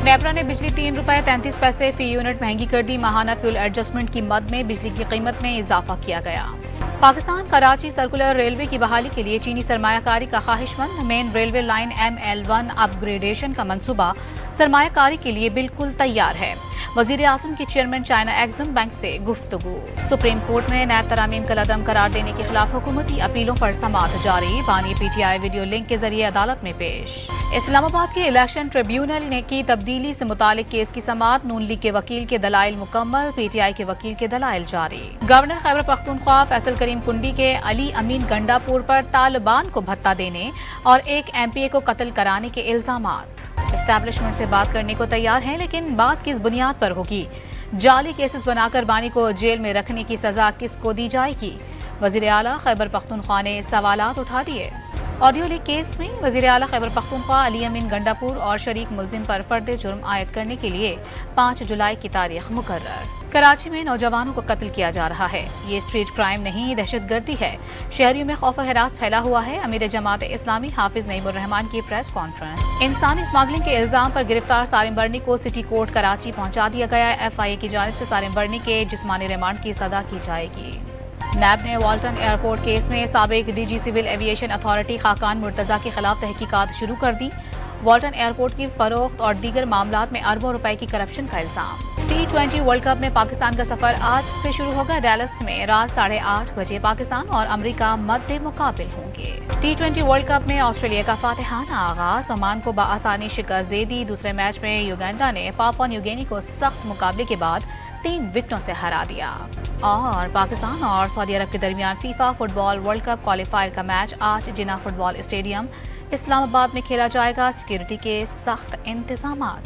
नेपरा ने बिजली ₹3.33 फी यूनिट महंगी कर दी। माहाना फ्यूल एडजस्टमेंट की मद में बिजली की कीमत में इजाफा किया गया। पाकिस्तान कराची सर्कुलर रेलवे की बहाली के लिए चीनी सरमायाकारी का ख्वाहिशमंद। Main railway line ML1 upgradation का मंसूबा सरमायाकारी के लिए बिल्कुल तैयार है। वजीर आजम की चेयरमैन चाइना एग्जिम बैंक से गुफ्तगू। सुप्रीम कोर्ट में नैब तरामीम कलअदम करार देने के खिलाफ हुकूमती अपीलों पर समाअत जारी। बानी PTI वीडियो लिंक के जरिए अदालत में पेश। इस्लामाबाद के इलेक्शन ट्रिब्यूनल ने की तब्दीली से मुतालिक केस की समाअत। नून लीग के वकील के दलाइल मुकम्मल, PTI के वकील के दलाइल जारी। गवर्नर खैबर पख्तूनख्वा फैसल करीम कुंडी के अली अमीन गंडापुर पर तालिबान को भत्ता देने और एक MPA को कत्ल कराने के इल्जामात। एस्टैब्लिशमेंट से बात करने को तैयार हैं, लेकिन बात किस बुनियाद पर होगी? जाली केसेस बनाकर बानी को जेल में रखने की सजा किसको दी जाएगी? वजीर आला खैबर पख्तूनख्वा ने सवालात उठा दिए। ऑडियो लीक केस में वजीर आला खैबर पख्तूनख्वा अली अमीन गंडापुर और शरीक मुलजिम पर फर्द जुर्म आयद करने के लिए 5 जुलाई की तारीख मुकर्रर। कराची में नौजवानों को कत्ल किया जा रहा है। ये स्ट्रीट क्राइम नहीं, दहशतगर्दी है। शहरियों में खौफ हरास फैला हुआ है। अमीर जमात इस्लामी हाफिज नईमुर रहमान की प्रेस कॉन्फ्रेंस। इंसानी स्मगलिंग के इल्जाम पर गिरफ्तार सालिम बर्नी को सिटी कोर्ट कराची पहुंचा दिया गया। FIA की जानिब से सालिम बर्नी के जिस्मानी रिमांड की सजा की जाएगी। नैब ने वाल्टन एयरपोर्ट केस में साबिक DG civil aviation authority Khaqan Murtaza के खिलाफ तहकीकात शुरू कर दी। वाल्टन एयरपोर्ट की फरोख्त और दीगर मामलात में अरबों रुपए की करप्शन का इल्जाम। T20 वर्ल्ड कप में पाकिस्तान का सफर आज से शुरू होगा। डैलस में रात 8:30 बजे पाकिस्तान और अमेरिका मद्दे मुकाबिल होंगे। T20 वर्ल्ड कप में ऑस्ट्रेलिया का फातिहाना आगाज। ओमान को बआसानी शिकस्त दे दी। दूसरे मैच में युगांडा ने पापुआ न्यू गिनी को सख्त मुकाबले के बाद 3 विकेटों से हरा दिया। और पाकिस्तान और सऊदी अरब के दरमियान FIFA football world cup qualifier का मैच आज जिना फुटबॉल स्टेडियम इस्लामाबाद में खेला जाएगा। सिक्योरिटी के सख्त इंतजामात।